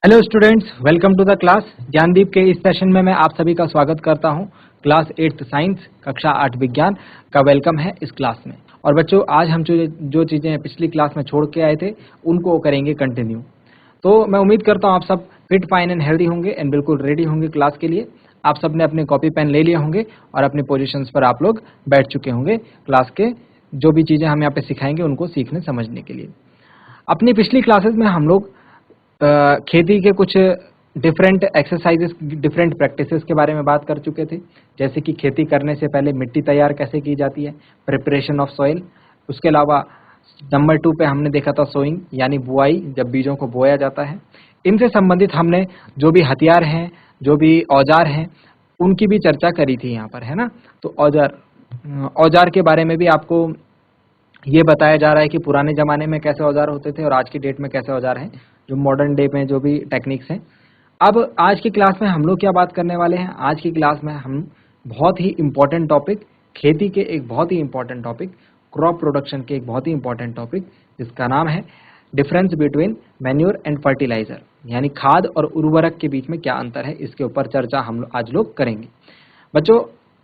Hello students, welcome to the class. Gyandeep के इस session में मैं आप सभी का स्वागत करता हूं। क्लास 8th साइंस कक्षा 8 विज्ञान का वेलकम है इस क्लास में। और बच्चों, आज हम जो चीज़ें पिछली क्लास में छोड़ के आए थे उनको करेंगे कंटिन्यू। तो मैं उम्मीद करता हूं आप सब फिट, फाइन एंड हेल्दी होंगे एंड बिल्कुल रेडी होंगे क्लास के लिए। आप सब ने अपने कॉपी पेन ले लिए होंगे और अपने पोजिशंस पर आप लोग बैठ चुके होंगे क्लास के जो भी चीज़ें हम यहाँ पे सिखाएंगे उनको सीखने समझने के लिए। अपनी पिछली क्लासेस में हम लोग खेती के कुछ डिफरेंट एक्सरसाइजेस, डिफरेंट प्रैक्टिसेस के बारे में बात कर चुके थे, जैसे कि खेती करने से पहले मिट्टी तैयार कैसे की जाती है, प्रिपरेशन ऑफ सॉइल। उसके अलावा नंबर 2 पे हमने देखा था सोइंग, यानी बुआई, जब बीजों को बोया जाता है। इनसे संबंधित हमने जो भी हथियार हैं, जो भी औजार हैं, उनकी भी चर्चा करी थी यहाँ पर, है ना। तो औजार के बारे में भी आपको ये बताया जा रहा है कि पुराने ज़माने में कैसे औजार होते थे और आज की डेट में कैसे औजार हैं, जो मॉडर्न डे में जो भी टेक्निक्स हैं। अब आज की क्लास में हम लोग क्या बात करने वाले हैं? आज की क्लास में हम बहुत ही इम्पोर्टेंट टॉपिक, खेती के एक बहुत ही इम्पोर्टेंट टॉपिक, क्रॉप प्रोडक्शन के एक बहुत ही इम्पोर्टेंट टॉपिक, जिसका नाम है difference between manure and fertiliser, यानी खाद और उर्वरक के बीच में क्या अंतर है, इसके ऊपर चर्चा हम आज लोग करेंगे। बच्चों,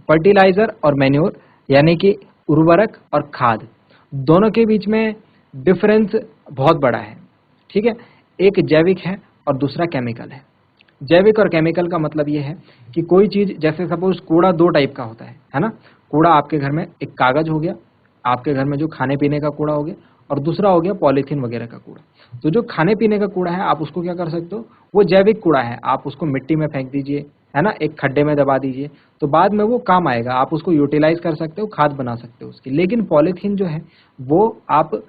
फर्टिलाइजर और मैन्योर यानी कि उर्वरक और खाद, दोनों के बीच में डिफरेंस बहुत बड़ा है। ठीक है, एक जैविक है और दूसरा केमिकल है। जैविक और केमिकल का मतलब ये है कि कोई चीज, जैसे सपोज कूड़ा दो टाइप का होता है ना। कूड़ा आपके घर में एक कागज हो गया, आपके घर में जो खाने पीने का कूड़ा हो गया, और दूसरा हो गया पॉलीथीन वगैरह का कूड़ा। तो जो खाने पीने का कूड़ा है, आप उसको क्या कर सकते हो, वो जैविक कूड़ा है, आप उसको मिट्टी में फेंक दीजिए, है ना, एक खड्डे में दबा दीजिए, तो बाद में वो काम आएगा, आप उसको यूटिलाइज कर सकते हो, खाद बना सकते हो उसकी। लेकिन पॉलीथीन जो है वो आप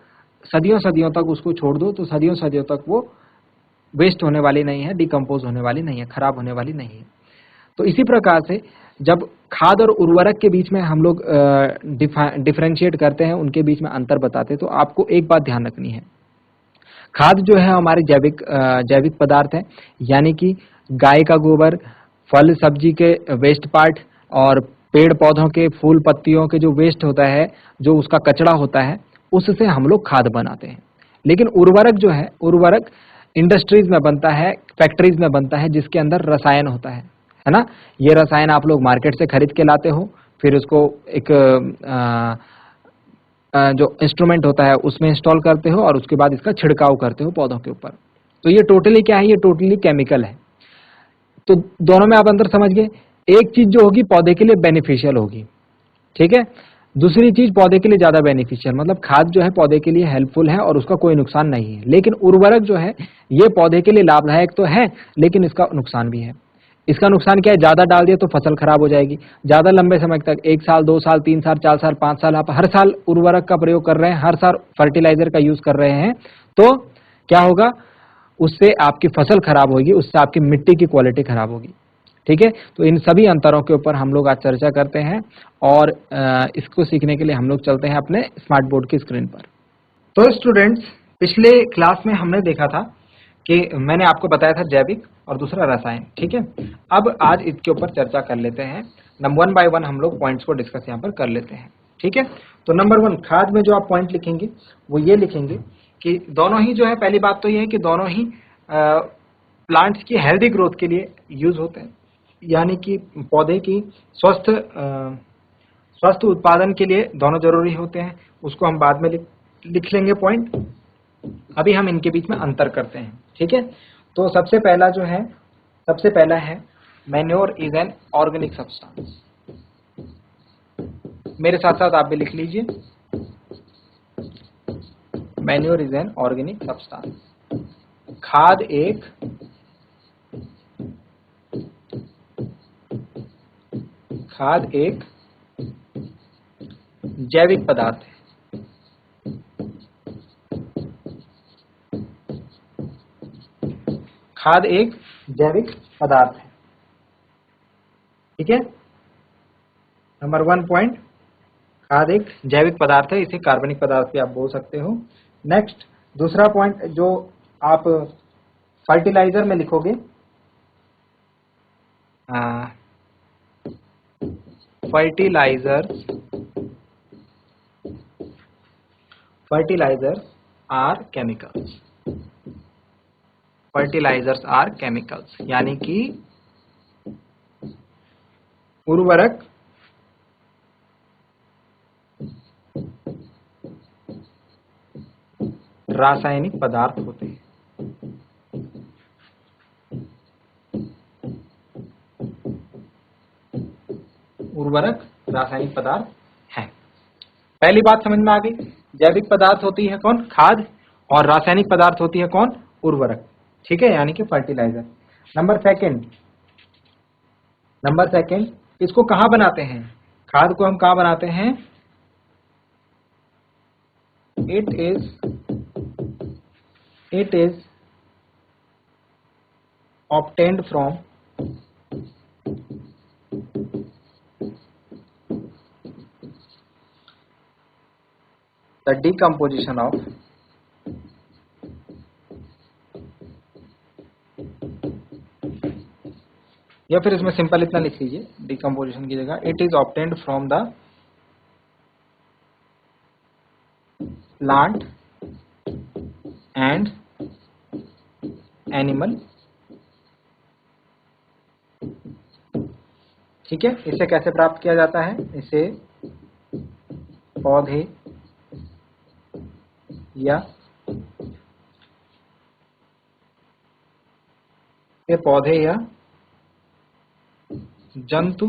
सदियों सदियों तक उसको छोड़ दो तो सदियों सदियों तक वो वेस्ट होने वाली नहीं है, डिकम्पोज होने वाली नहीं है, खराब होने वाली नहीं है। तो इसी प्रकार से जब खाद और उर्वरक के बीच में हम लोग डिफरेंशिएट करते हैं, उनके बीच में अंतर बताते हैं, तो आपको एक बात ध्यान रखनी है। खाद जो है हमारे जैविक पदार्थ है, यानी कि गाय का गोबर, फल सब्जी के वेस्ट पार्ट और पेड़ पौधों के फूल पत्तियों के जो वेस्ट होता है, जो उसका कचरा होता है, उससे हम लोग खाद बनाते हैं। लेकिन उर्वरक जो है, उर्वरक इंडस्ट्रीज में बनता है, फैक्ट्रीज में बनता है, जिसके अंदर रसायन होता है ना। ये रसायन आप लोग मार्केट से खरीद के लाते हो, फिर उसको एक जो इंस्ट्रूमेंट होता है उसमें इंस्टॉल करते हो और उसके बाद इसका छिड़काव करते हो पौधों के ऊपर। तो ये टोटली क्या है, ये टोटली केमिकल है। तो दोनों में आप अंतर समझ गए। एक चीज जो होगी पौधे के लिए बेनिफिशियल होगी, ठीक है। दूसरी चीज पौधे के लिए ज्यादा बेनिफिशियल, मतलब खाद जो है पौधे के लिए हेल्पफुल है और उसका कोई नुकसान नहीं है। लेकिन उर्वरक जो है ये पौधे के लिए लाभदायक तो है, लेकिन इसका नुकसान भी है। इसका नुकसान क्या है, ज्यादा डाल दिया तो फसल खराब हो जाएगी, ज्यादा लंबे समय तक, 1 साल 2 साल 3 साल 4 साल 5 साल आप हर साल उर्वरक का प्रयोग कर रहे हैं, हर साल फर्टिलाइजर का यूज कर रहे हैं, तो क्या होगा, उससे आपकी फसल खराब होगी, उससे आपकी मिट्टी की क्वालिटी खराब होगी। ठीक है, तो इन सभी अंतरों के ऊपर हम लोग आज चर्चा करते हैं और इसको सीखने के लिए हम लोग चलते हैं अपने स्मार्ट बोर्ड की स्क्रीन पर। तो स्टूडेंट्स, पिछले क्लास में हमने देखा था कि मैंने आपको बताया था जैविक और दूसरा रसायन, ठीक है। अब आज इसके ऊपर चर्चा कर लेते हैं, नंबर 1 बाय 1 हम लोग पॉइंट्स को डिस्कस यहाँ पर कर लेते हैं, ठीक है। तो नंबर 1, खाद में जो आप पॉइंट लिखेंगे वो ये लिखेंगे कि दोनों ही जो है, पहली बात तो ये है कि दोनों ही प्लांट्स की हेल्दी ग्रोथ के लिए यूज होते हैं, यानी कि पौधे की स्वस्थ उत्पादन के लिए दोनों जरूरी होते हैं। उसको हम बाद में लिख लेंगे पॉइंट। अभी हम इनके बीच में अंतर करते हैं, ठीक है। तो सबसे पहला है manure is an organic substance. मेरे साथ साथ आप भी लिख लीजिए, manure is an organic substance. खाद एक जैविक पदार्थ है। खाद एक जैविक पदार्थ है, ठीक है। नंबर 1 पॉइंट, खाद एक जैविक पदार्थ है, इसे कार्बनिक पदार्थ भी आप बोल सकते हो। नेक्स्ट, दूसरा पॉइंट जो आप फर्टिलाइजर में लिखोगे, fertiliser are chemicals. Fertilisers are chemicals, यानी कि उर्वरक रासायनिक पदार्थ होते हैं। उर्वरक रासायनिक पदार्थ हैं। पहली बात समझ में आ गई। जैविक पदार्थ होती है कौन? खाद। और रासायनिक पदार्थ होती है कौन? उर्वरक। ठीक है, यानी कि फर्टिलाइजर। नंबर सेकंड, इसको कहां बनाते हैं? खाद को हम कहां बनाते हैं? It is obtained from the decomposition of या फिर इसमें सिंपल इतना लिख लीजिए डिकम्पोजिशन की जगह, it is obtained from the plant and animal. ठीक है, इसे कैसे प्राप्त किया जाता है? इसे पौधे या जंतु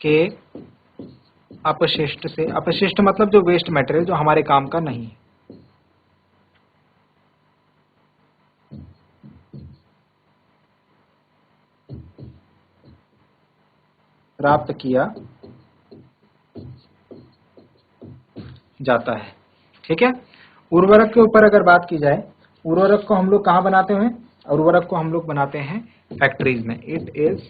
के अपशिष्ट से। अपशिष्ट मतलब जो वेस्ट मटेरियल, जो हमारे काम का नहीं है। प्राप्त किया जाता है। ठीक है, उर्वरक के ऊपर अगर बात की जाए, उर्वरक को हम लोग कहाँ बनाते हैं? उर्वरक को हम लोग बनाते हैं फैक्ट्रीज में। It is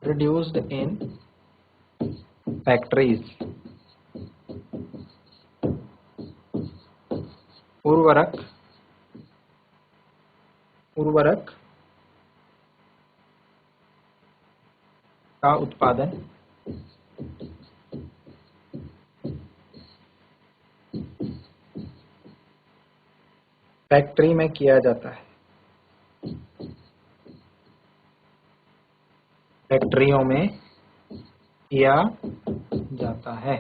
produced in factories. उर्वरक का उत्पादन फैक्ट्री में किया जाता है। फैक्ट्रियों में किया जाता है।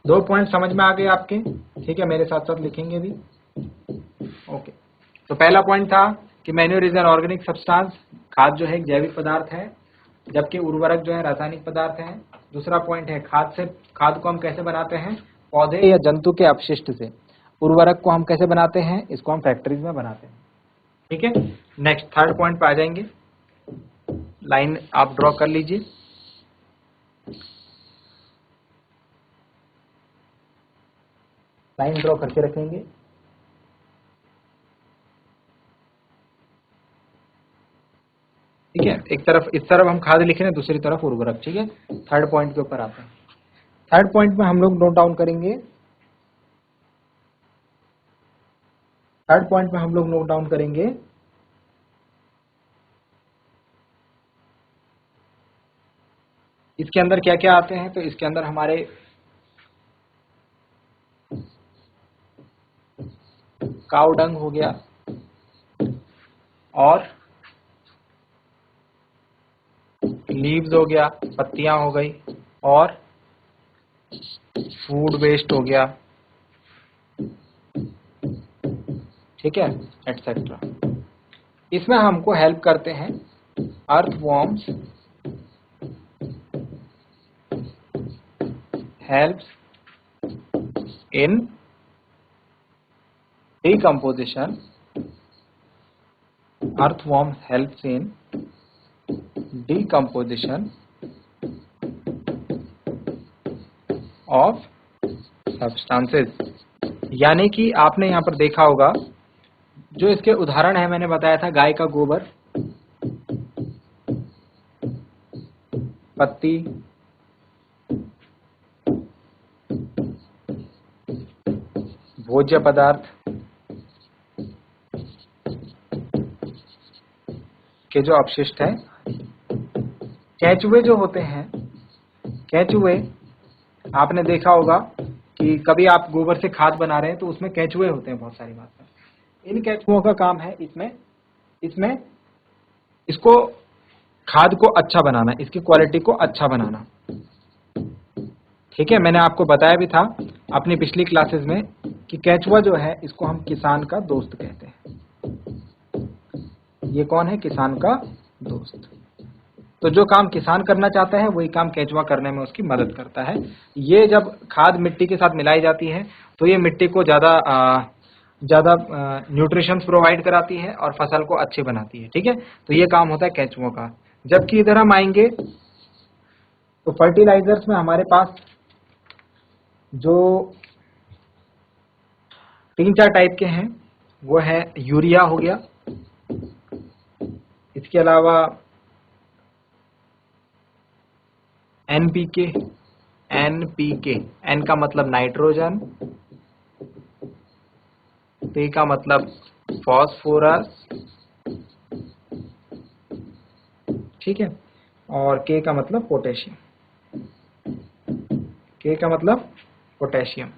2 पॉइंट समझ में आ गए आपके? ठीक है, मेरे साथ साथ लिखेंगे भी। ओके, तो पहला पॉइंट था कि manure is an organic substance. खाद जो है एक जैविक पदार्थ है, जबकि उर्वरक जो है रासायनिक पदार्थ है। दूसरा पॉइंट है खाद को हम कैसे बनाते हैं? पौधे या जंतु के अपशिष्ट से। उर्वरक को हम कैसे बनाते हैं? इसको हम फैक्ट्रीज में बनाते हैं। ठीक है, नेक्स्ट थर्ड पॉइंट पे आ जाएंगे। लाइन आप ड्रॉ कर लीजिए। लाइन ड्रॉ करके रखेंगे। ठीक है, एक तरफ इस तरफ हम खाद लिख रहे हैं, दूसरी तरफ उर्वरक। ठीक है, थर्ड पॉइंट के ऊपर आते हैं। थर्ड पॉइंट में हम लोग नोट डाउन करेंगे। इसके अंदर क्या क्या आते हैं? तो इसके अंदर हमारे काऊ डंग हो गया और लीव्स हो गया, पत्तियां हो गई, और फूड वेस्ट हो गया। ठीक है, एटसेट्रा। इसमें हमको हेल्प करते हैं earthworms. helps in decomposition. Earthworm helps in decomposition of substances। यानी कि आपने यहाँ पर देखा होगा, जो इसके उदाहरण है मैंने बताया था, गाय का गोबर, पत्ती, भोज्य पदार्थ के जो अपशिष्ट है। केंचुए जो होते हैं, केंचुए आपने देखा होगा कि कि कभी आप गोबर से खाद बना रहे हैं तो उसमें केंचुए होते हैं बहुत सारी मात्रा में। इन केंचुओं का काम है इसमें इसको खाद को अच्छा बनाना, इसकी क्वालिटी को अच्छा बनाना। ठीक है, मैंने आपको बताया भी था अपनी पिछली क्लासेस में कि केंचुआ जो है इसको हम किसान का दोस्त कहते हैं। ये कौन है? किसान का दोस्त। तो जो काम किसान करना चाहता है वही काम केंचुआ करने में उसकी मदद करता है। ये जब खाद मिट्टी के साथ मिलाई जाती है तो ये मिट्टी को ज्यादा न्यूट्रिशंस प्रोवाइड कराती है और फसल को अच्छी बनाती है। ठीक है, तो ये काम होता है केंचुओं का। जबकि इधर हम आएंगे तो फर्टिलाइजर्स में हमारे पास जो 3-4 टाइप के हैं वो है यूरिया हो गया, इसके अलावा एनपीके, एन का मतलब नाइट्रोजन, पी का मतलब फॉस्फोरस, ठीक है, और के का मतलब पोटेशियम। के का मतलब पोटेशियम।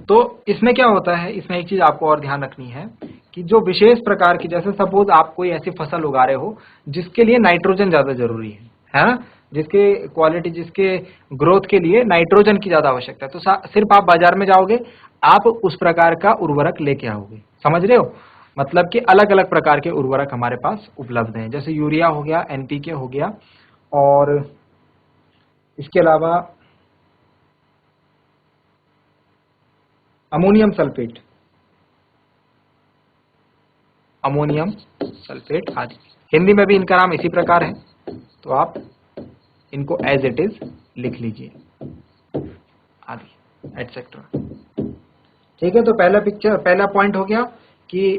तो इसमें क्या होता है, इसमें एक चीज आपको और ध्यान रखनी है कि जो विशेष प्रकार की, जैसे सपोज आप कोई ऐसी फसल उगा रहे हो जिसके लिए नाइट्रोजन ज्यादा जरूरी है ना, जिसके क्वालिटी, जिसके ग्रोथ के लिए नाइट्रोजन की ज्यादा आवश्यकता है, तो सिर्फ आप बाजार में जाओगे, आप उस प्रकार का उर्वरक लेके आओगे। समझ रहे हो? मतलब कि अलग अलग प्रकार के उर्वरक हमारे पास उपलब्ध हैं, जैसे यूरिया हो गया, एनपीके हो गया, और इसके अलावा अमोनियम सल्फेट आदि। हिंदी में भी इनका नाम इसी प्रकार है, तो आप इनको एज इट इज लिख लीजिए, आदि एटसेट्रा। ठीक है, तो पहला पॉइंट हो गया कि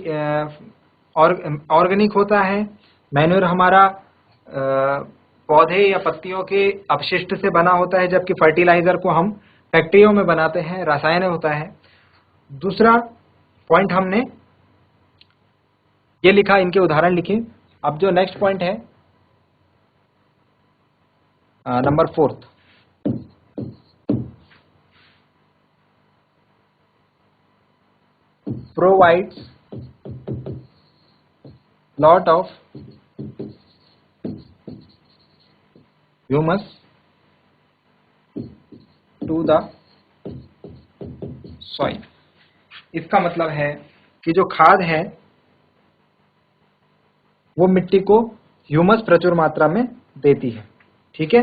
ऑर्गेनिक होता है। मैन्योर हमारा पौधे या पत्तियों के अपशिष्ट से बना होता है, जबकि फर्टिलाइजर को हम फैक्ट्रियों में बनाते हैं, रसायन होता है। दूसरा पॉइंट हमने ये लिखा, इनके उदाहरण लिखे। अब जो नेक्स्ट पॉइंट है number 4, provides lot of humus to the soil। इसका मतलब है कि जो खाद है वो मिट्टी को ह्यूमस प्रचुर मात्रा में देती है। ठीक है,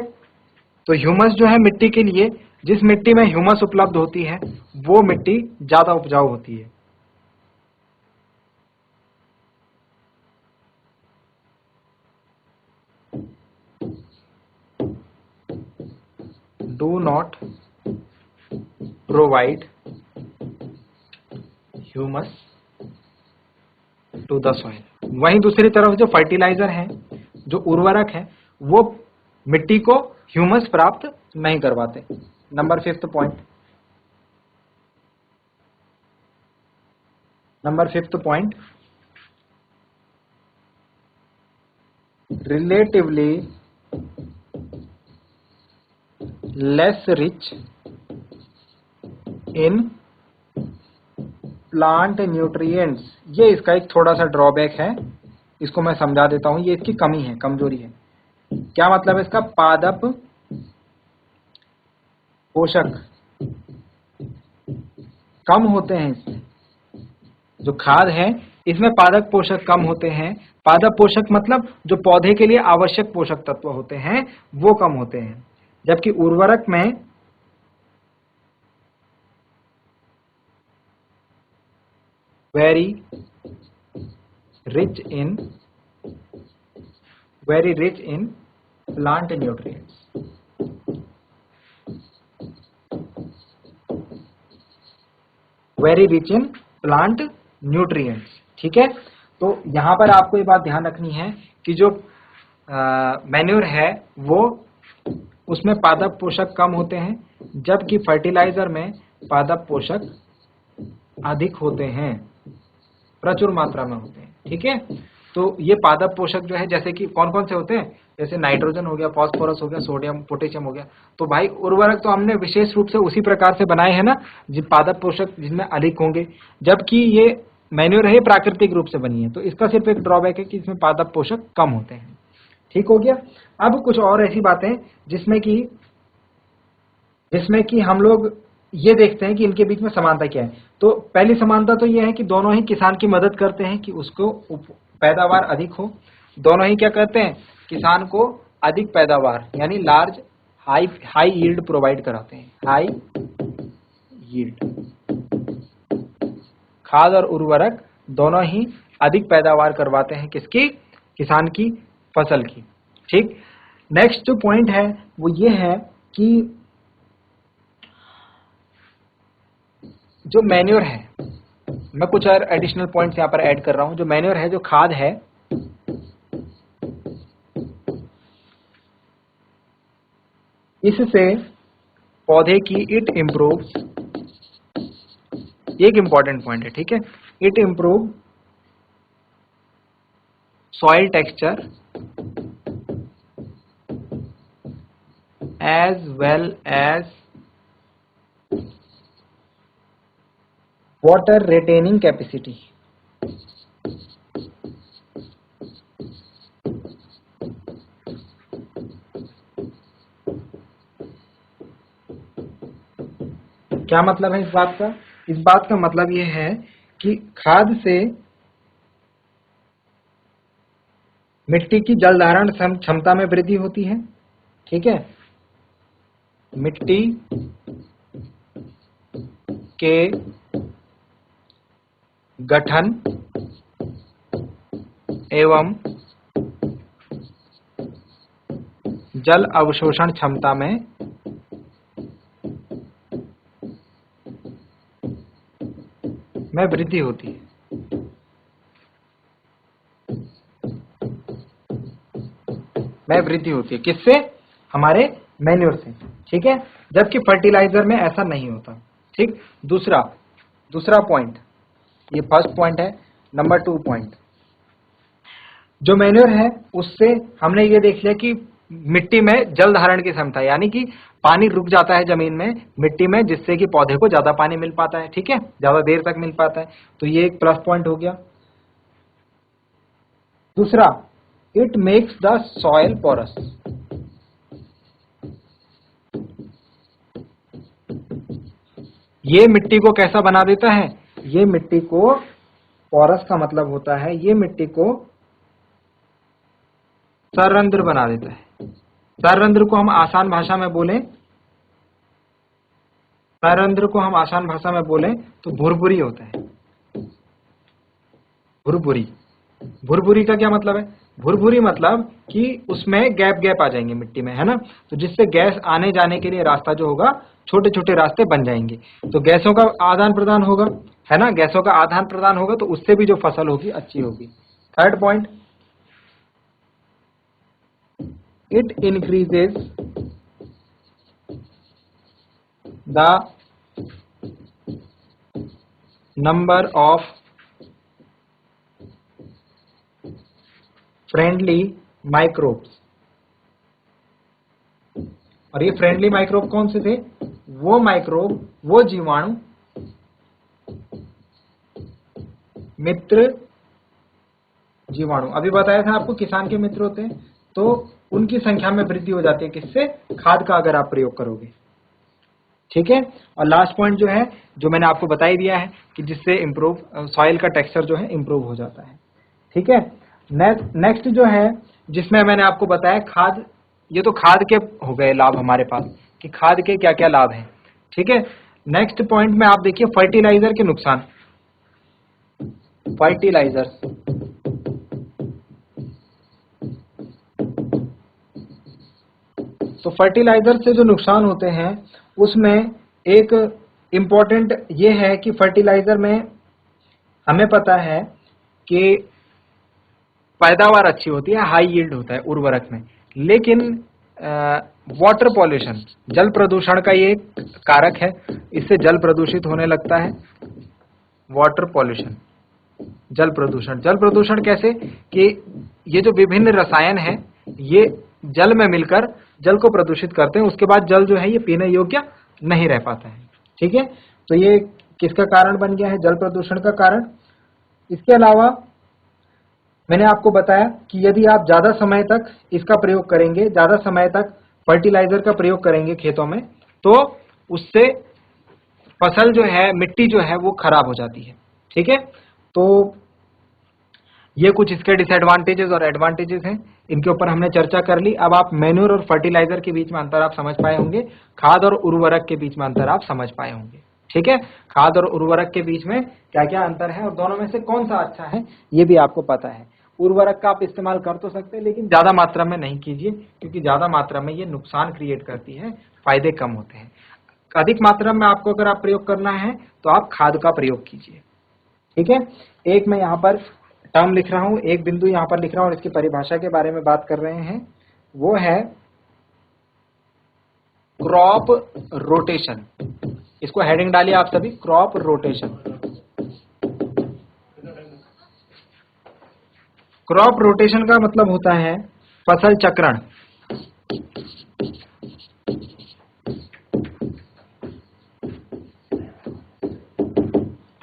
तो ह्यूमस जो है मिट्टी के लिए, जिस मिट्टी में ह्यूमस उपलब्ध होती है वो मिट्टी ज्यादा उपजाऊ होती है। Do not provide humus to the soil। वहीं दूसरी तरफ जो फर्टिलाइजर है, जो उर्वरक है, वो मिट्टी को ह्यूमस प्राप्त नहीं करवाते। Number 5 point, relatively less rich in plant nutrients। ये इसका एक थोड़ा सा ड्रॉबैक है, इसको मैं समझा देता हूं। ये इसकी कमी है, कमजोरी है। क्या मतलब है इसका? पादप पोषक कम होते हैं इसमें। जो खाद है इसमें पादप पोषक कम होते हैं। पादप पोषक मतलब जो पौधे के लिए आवश्यक पोषक तत्व होते हैं वो कम होते हैं, जबकि उर्वरक में very rich in plant nutrients। Very rich in plant nutrients. ठीक है, तो यहां पर आपको ये बात ध्यान रखनी है कि जो मैन्योर है वो, उसमें पादप पोषक कम होते हैं, जबकि फर्टिलाइजर में पादप पोषक अधिक होते हैं, प्रचुर मात्रा में होते हैं। ठीक है, तो ये पादप पोषक जो है, जैसे कि कौन कौन से होते हैं? जैसे नाइट्रोजन हो गया, फास्फोरस हो गया, सोडियम, पोटेशियम हो गया। तो भाई उर्वरक तो हमने विशेष रूप से उसी प्रकार से बनाए हैं ना, जिन पादप पोषक जिनमें अधिक होंगे, जबकि ये मैन्योर है प्राकृतिक रूप से बनी है। तो इसका सिर्फ एक ड्रॉबैक है कि इसमें पादप पोषक कम होते हैं। ठीक हो गया। अब कुछ और ऐसी बातें जिसमें कि हम लोग ये देखते हैं कि इनके बीच में समानता क्या है। तो पहली समानता तो ये है कि दोनों ही किसान की मदद करते हैं कि उसको पैदावार अधिक हो। दोनों ही क्या करते हैं, किसान को अधिक पैदावार यानी लार्ज हाई यील्ड प्रोवाइड कराते हैं। हाई यील्ड, खाद और उर्वरक दोनों ही अधिक पैदावार करवाते हैं किसकी, किसान की फसल की। ठीक। नेक्स्ट जो पॉइंट है वो ये है कि जो मैन्योर है, मैं कुछ और एडिशनल पॉइंट्स यहां पर ऐड कर रहा हूं। जो मैन्योर है, जो खाद है, इससे पौधे की इट इम्प्रूव्स, एक इंपॉर्टेंट पॉइंट है, ठीक है, it improve soil texture as well as water retaining capacity. क्या मतलब है इस बात का? इस बात का मतलब यह है कि खाद से मिट्टी की जल धारण क्षमता में वृद्धि होती है। ठीक है, मिट्टी के गठन एवं जल अवशोषण क्षमता में वृद्धि होती है। किससे? हमारे मैन्योर से। ठीक है, जबकि फर्टिलाइजर में ऐसा नहीं होता। ठीक। दूसरा पॉइंट, ये फर्स्ट पॉइंट है। नंबर 2 पॉइंट, जो मैन्योर है उससे हमने ये देख लिया कि मिट्टी में जल धारण की क्षमता, यानी कि पानी रुक जाता है जमीन में, मिट्टी में, जिससे कि पौधे को ज्यादा पानी मिल पाता है। ठीक है, ज्यादा देर तक मिल पाता है। तो ये एक प्लस पॉइंट हो गया। दूसरा, it makes the soil porous. ये मिट्टी को कैसा बना देता है? ये मिट्टी को, पोरस का मतलब होता है ये मिट्टी को सररंध्र बना देता है। सररंध्र को हम आसान भाषा में बोलें तो भुरभुरी होता है। भुरभुरी का क्या मतलब है? भुरभुरी मतलब कि उसमें गैप आ जाएंगे मिट्टी में, है ना, तो जिससे गैस आने जाने के लिए रास्ता जो होगा, छोटे छोटे रास्ते बन जाएंगे। तो गैसों का आदान प्रदान होगा, है ना, गैसों का आदान प्रदान होगा, तो उससे भी जो फसल होगी अच्छी होगी। Third point, it increases the number of friendly microbes। और ये फ्रेंडली माइक्रोब कौन से थे? वो जीवाणु, मित्र जीवाणु, अभी बताया था आपको किसान के मित्र होते हैं, तो उनकी संख्या में वृद्धि हो जाती है किससे? खाद का अगर आप प्रयोग करोगे। ठीक है। और लास्ट पॉइंट जो है, जो मैंने आपको बता ही दिया है कि जिससे इम्प्रूव सॉइल का टेक्सचर जो है इम्प्रूव हो जाता है। ठीक है। नेक्स्ट जो है, जिसमें मैंने आपको बताया खाद, ये तो खाद के हो गए लाभ हमारे पास कि खाद के क्या क्या लाभ हैं। ठीक है। नेक्स्ट पॉइंट में आप देखिए फर्टिलाइजर के नुकसान। फर्टिलाइजर, तो फर्टिलाइजर से जो नुकसान होते हैं उसमें एक इम्पॉर्टेंट ये है कि फर्टिलाइजर में हमें पता है कि पैदावार अच्छी होती है, हाई यील्ड होता है उर्वरक में, लेकिन वाटर पॉल्यूशन, जल प्रदूषण का ये कारक है, इससे जल प्रदूषित होने लगता है। वाटर पॉल्यूशन, जल प्रदूषण कैसे कि ये जो विभिन्न रसायन हैं ये जल में मिलकर जल को प्रदूषित करते हैं, उसके बाद जल जो है ये पीने योग्य नहीं रह पाता है। ठीक है, तो ये किसका कारण बन गया है? जल प्रदूषण का कारण। इसके अलावा मैंने आपको बताया कि यदि आप ज्यादा समय तक इसका प्रयोग करेंगे, ज्यादा समय तक फर्टिलाइजर का प्रयोग करेंगे खेतों में, तो उससे फसल जो है, मिट्टी जो है वो खराब हो जाती है। ठीक है, तो ये कुछ इसके डिसएडवांटेजेस और एडवांटेजेस हैं, इनके ऊपर हमने चर्चा कर ली। अब आप मैन्योर और फर्टिलाइजर के बीच में अंतर आप समझ पाए होंगे, खाद और उर्वरक के बीच में अंतर आप समझ पाए होंगे। ठीक है, खाद और उर्वरक के बीच में क्या क्या अंतर है और दोनों में से कौन सा अच्छा है ये भी आपको पता है। उर्वरक का आप इस्तेमाल कर तो सकते हैं, लेकिन ज्यादा मात्रा में नहीं कीजिए, क्योंकि ज्यादा मात्रा में ये नुकसान क्रिएट करती है, फायदे कम होते हैं। अधिक मात्रा में आपको अगर आप प्रयोग करना है तो आप खाद का प्रयोग कीजिए। ठीक है, एक मैं यहाँ पर टर्म लिख रहा हूं, एक बिंदु यहाँ पर लिख रहा हूं और इसकी परिभाषा के बारे में बात कर रहे हैं, वो है क्रॉप रोटेशन। इसको हेडिंग डालिए आप सभी, क्रॉप रोटेशन। क्रॉप रोटेशन का मतलब होता है फसल चक्रण।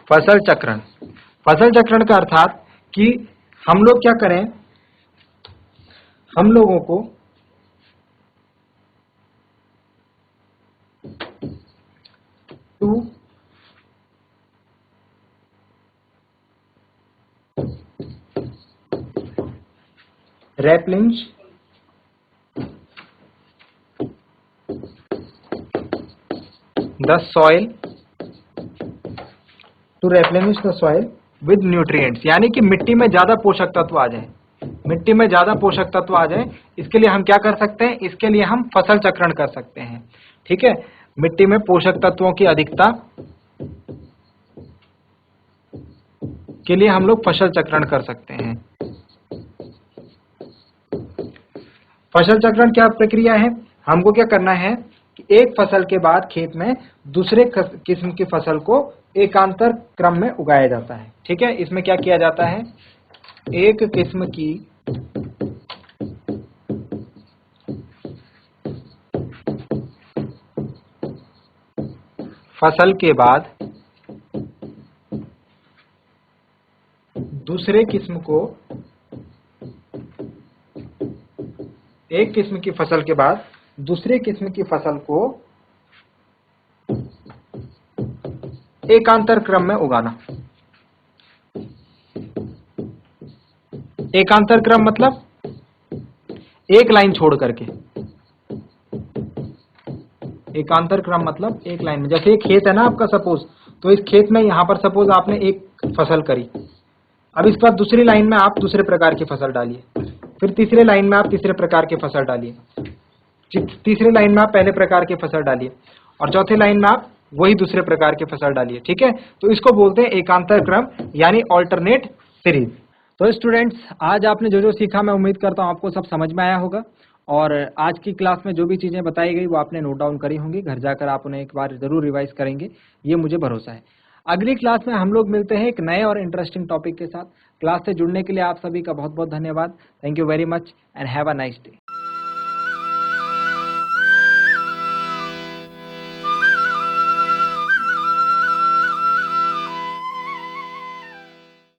फसल चक्रण, फसल चक्रण का अर्थात कि हम लोग क्या करें, हम लोगों को to replenish the soil, to replenish the soil with nutrients, यानी कि मिट्टी में ज्यादा पोषक तत्व आ जाए, मिट्टी में ज्यादा पोषक तत्व आ जाए, इसके लिए हम क्या कर सकते हैं? इसके लिए हम फसल चक्रण कर सकते हैं। ठीक है, मिट्टी में पोषक तत्वों की अधिकता के लिए हम लोग फसल चक्रण कर सकते हैं। फसल चक्रण क्या प्रक्रिया है? हमको क्या करना है कि एक फसल के बाद खेत में दूसरे किस्म की फसल को एकांतर क्रम में उगाया जाता है। ठीक है, इसमें क्या किया जाता है? एक किस्म की फसल के बाद दूसरे किस्म को, एक किस्म की फसल के बाद दूसरे किस्म की फसल को एकांतर क्रम में उगाना। एकांतर क्रम मतलब एक लाइन छोड़ करके, एकांतर क्रम मतलब एक लाइन में। जैसे एक खेत है ना आपका सपोज, तो इस खेत में यहां पर सपोज आपने एक फसल करी, अब इसके बाद दूसरी लाइन में आप दूसरे प्रकार की फसल डालिए, फिर तीसरे लाइन में आप तीसरे प्रकार की फसल डालिए, तीसरे लाइन में आप पहले प्रकार की फसल डालिए, और चौथे लाइन में आप वही दूसरे प्रकार की फसल डालिए। ठीक है, तो इसको बोलते हैं एकांतर क्रम, यानी ऑल्टरनेट सीरीज। तो स्टूडेंट्स, आज आपने जो जो सीखा, मैं उम्मीद करता हूं आपको सब समझ में आया होगा, और आज की क्लास में जो भी चीजें बताई गई वो आपने नोट डाउन करी होंगी। घर जाकर आप उन्हें एक बार जरूर रिवाइज करेंगे, ये मुझे भरोसा है। अगली क्लास में हम लोग मिलते हैं एक नए और इंटरेस्टिंग टॉपिक के साथ। क्लास से जुड़ने के लिए आप सभी का बहुत बहुत धन्यवाद। Thank you very much and have a nice day.